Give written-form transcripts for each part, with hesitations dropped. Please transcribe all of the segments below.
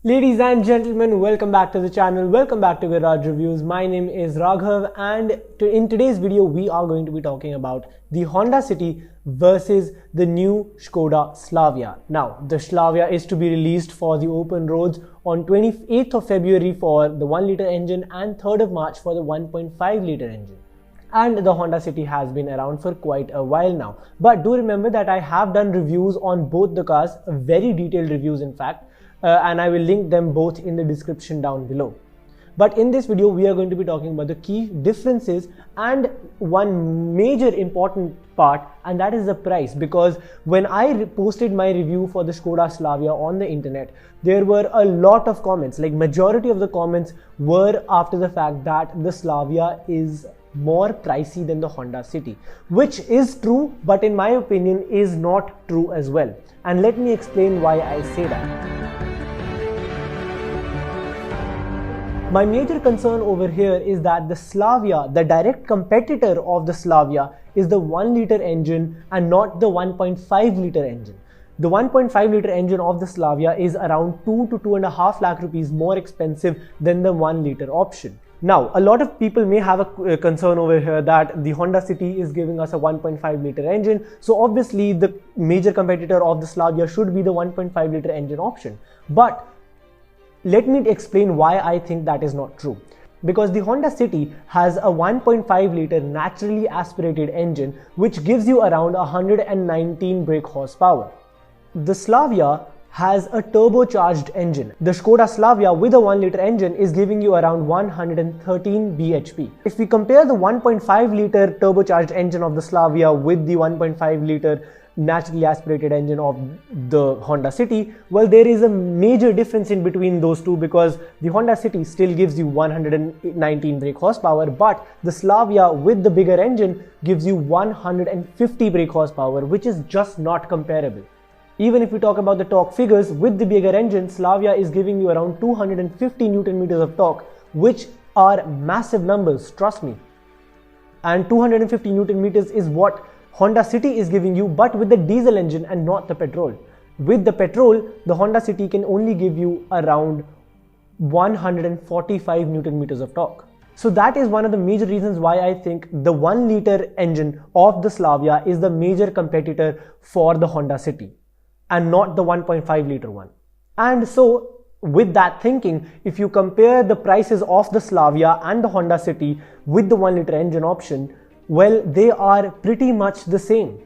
Ladies and gentlemen, welcome back to the channel. Welcome back to Garage Reviews. My name is Raghav, and in today's video we are going to be talking about the Honda City versus the new Skoda Slavia. Now, the Slavia is to be released for the open roads on 28th of February for the 1-litre engine and 3rd of March for the 1.5-litre engine. And the Honda City has been around for quite a while now. But do remember that I have done reviews on both the cars, very detailed reviews in fact. And I will link them both in the description down below. But in this video we are going to be talking about the key differences and one major important part, and that is the price. Because when I posted my review for the Skoda Slavia on the internet, there were a lot of comments, like majority of the comments were after the fact that the Slavia is more pricey than the Honda City, which is true, but in my opinion is not true as well. And let me explain why I say that. My major concern over here is that the Slavia, the direct competitor of the Slavia, is the 1-litre engine and not the 1.5-litre engine. The 1.5-litre engine of the Slavia is around 2 to 2.5 lakh rupees more expensive than the 1-litre option. Now, a lot of people may have a concern over here that the Honda City is giving us a 1.5-litre engine, so obviously the major competitor of the Slavia should be the 1.5-litre engine option. But let me explain why I think that is not true. Because the Honda City has a 1.5-litre naturally aspirated engine which gives you around 119 brake horsepower. The Slavia has a turbocharged engine. The Skoda Slavia with a 1-litre engine is giving you around 113 bhp. If we compare the 1.5-litre turbocharged engine of the Slavia with the 1.5-litre naturally aspirated engine of the Honda City, well, there is a major difference in between those two, because the Honda City still gives you 119 brake horsepower, but the Slavia with the bigger engine gives you 150 brake horsepower, which is just not comparable. Even if we talk about the torque figures, with the bigger engine, Slavia is giving you around 250 Newton meters of torque, which are massive numbers, trust me. And 250 Newton meters is what Honda City is giving you, but with the diesel engine and not the petrol. With the petrol, the Honda City can only give you around 145 Newton meters of torque. So that is one of the major reasons why I think the 1-litre engine of the Slavia is the major competitor for the Honda City and not the 1.5-litre one. And so with that thinking, if you compare the prices of the Slavia and the Honda City with the 1-litre engine option, well, they are pretty much the same.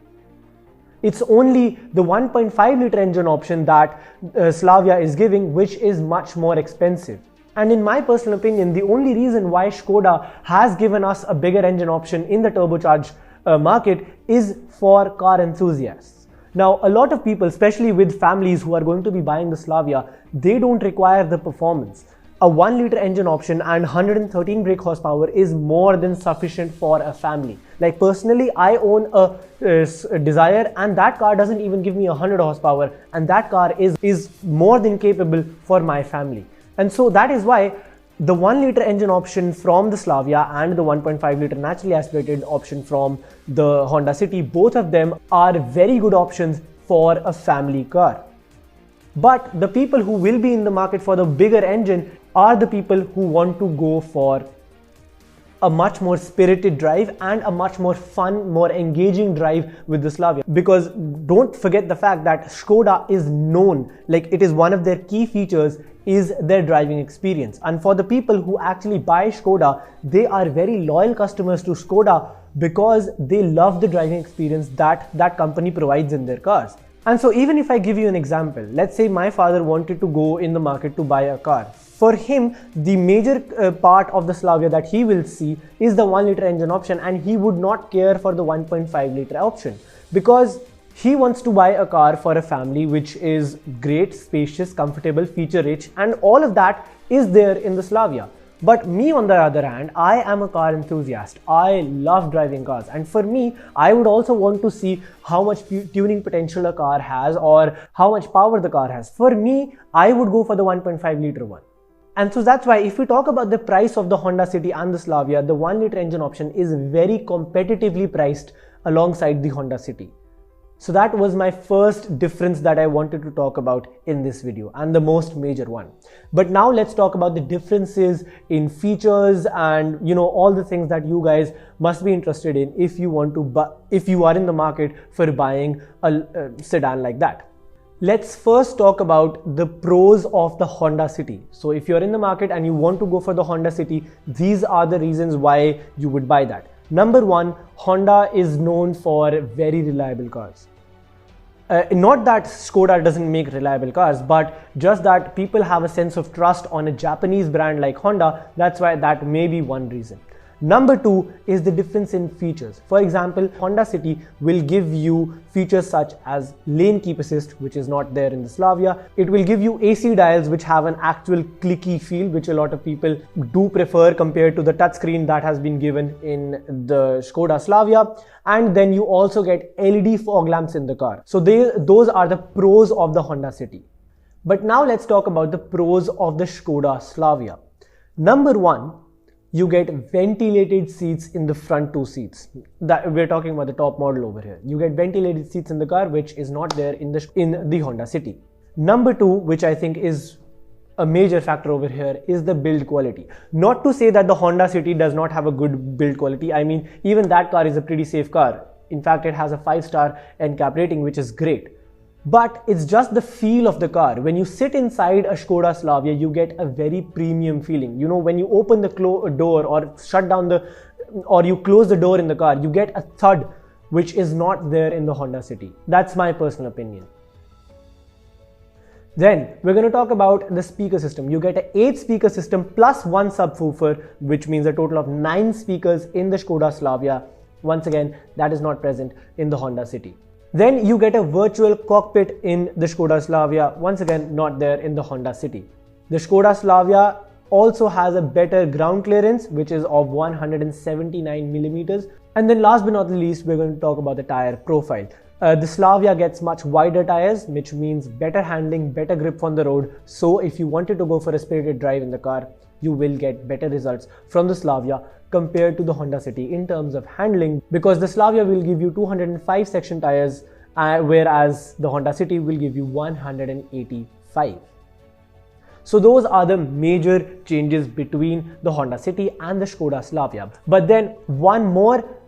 It's only the 1.5-litre engine option that Slavia is giving, which is much more expensive. And in my personal opinion, the only reason why Skoda has given us a bigger engine option in the turbocharged market is for car enthusiasts. Now, a lot of people, especially with families who are going to be buying the Slavia, they don't require the performance. A 1-litre engine option and 113 brake horsepower is more than sufficient for a family. Like personally, I own a Desire, and that car doesn't even give me 100 horsepower, and that car is more than capable for my family. And so that is why the 1-litre engine option from the Slavia and the 1.5-litre naturally aspirated option from the Honda City, both of them are very good options for a family car. But the people who will be in the market for the bigger engine are the people who want to go for a much more spirited drive and a much more fun, more engaging drive with the Slavia. Because don't forget the fact that Skoda is known, like it is one of their key features is their driving experience. And for the people who actually buy Skoda, they are very loyal customers to Skoda because they love the driving experience that that company provides in their cars. And so even if I give you an example, let's say my father wanted to go in the market to buy a car. For him, the major part of the Slavia that he will see is the 1-litre engine option, and he would not care for the 1.5-litre option because he wants to buy a car for a family which is great, spacious, comfortable, feature rich, and all of that is there in the Slavia. But me, on the other hand, I am a car enthusiast. I love driving cars, and for me, I would also want to see how much tuning potential a car has or how much power the car has. For me, I would go for the 1.5-litre one. And so that's why if we talk about the price of the Honda City and the Slavia, the 1-litre engine option is very competitively priced alongside the Honda City. So that was my first difference that I wanted to talk about in this video, and the most major one. But now let's talk about the differences in features and all the things that you guys must be interested in if you want to if you are in the market for buying a sedan like that. Let's first talk about the pros of the Honda City. So if you're in the market and you want to go for the Honda City, these are the reasons why you would buy that. Number one, Honda is known for very reliable cars. Not that Skoda doesn't make reliable cars, but just that people have a sense of trust on a Japanese brand like Honda. That's why that may be one reason. Number two is the difference in features. For example, Honda City will give you features such as lane keep assist, which is not there in the Slavia. It will give you AC dials, which have an actual clicky feel, which a lot of people do prefer compared to the touchscreen that has been given in the Skoda Slavia. And then you also get LED fog lamps in the car. So those are the pros of the Honda City. But now let's talk about the pros of the Skoda Slavia. Number one, you get ventilated seats in the front two seats. That we're talking about the top model over here. You get ventilated seats in the car, which is not there in the Honda City. Number two, which I think is a major factor over here, is the build quality. Not to say that the Honda City does not have a good build quality. I mean, even that car is a pretty safe car. In fact, it has a 5-star NCAP rating, which is great. But it's just the feel of the car. When you sit inside a Skoda Slavia, you get a very premium feeling. When you open the door or shut down or you close the door in the car, you get a thud, which is not there in the Honda City. That's my personal opinion. Then we're going to talk about the speaker system. You get an 8-speaker system plus 1 subwoofer, which means a total of 9 speakers in the Skoda Slavia. Once again, that is not present in the Honda City. Then you get a virtual cockpit in the Skoda Slavia, once again not there in the Honda City. The Skoda Slavia also has a better ground clearance, which is of 179 millimeters. And then last but not least, we're going to talk about the tire profile. The Slavia gets much wider tires, which means better handling, better grip on the road. So if you wanted to go for a spirited drive in the car, you will get better results from the Slavia compared to the Honda City in terms of handling, because the Slavia will give you 205 section tires, whereas the Honda City will give you 185. So those are the major changes between the Honda City and the Skoda Slavia. But then one more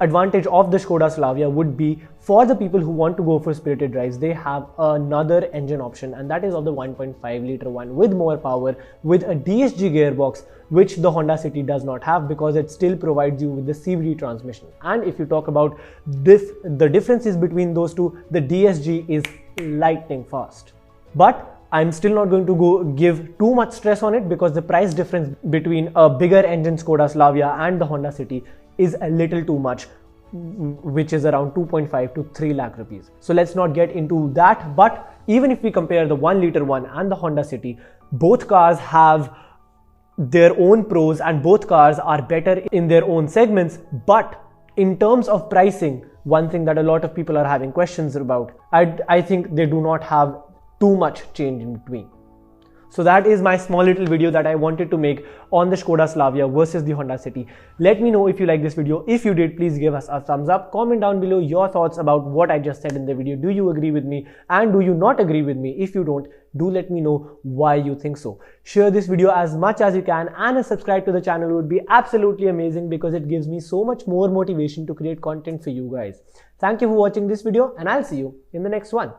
advantage of the Skoda Slavia would be, for the people who want to go for spirited drives, they have another engine option, and that is of the 1.5 liter one with more power, with a DSG gearbox, which the Honda City does not have, because it still provides you with the CVT transmission. And if you talk about the differences between those two, the DSG is lightning fast. But I'm still not going to give too much stress on it, because the price difference between a bigger engine Skoda Slavia and the Honda City is a little too much, which is around 2.5 to 3 lakh rupees. So let's not get into that. But even if we compare the 1 liter one and the Honda City, both cars have their own pros and both cars are better in their own segments. But in terms of pricing, one thing that a lot of people are having questions about, I think they do not have too much change in between. So that is my small little video that I wanted to make on the Skoda Slavia versus the Honda City. Let me know if you like this video. If you did, please give us a thumbs up. Comment down below your thoughts about what I just said in the video. Do you agree with me, and do you not agree with me? If you don't, do let me know why you think so. Share this video as much as you can, and subscribe to the channel would be absolutely amazing, because it gives me so much more motivation to create content for you guys. Thank you for watching this video, and I'll see you in the next one.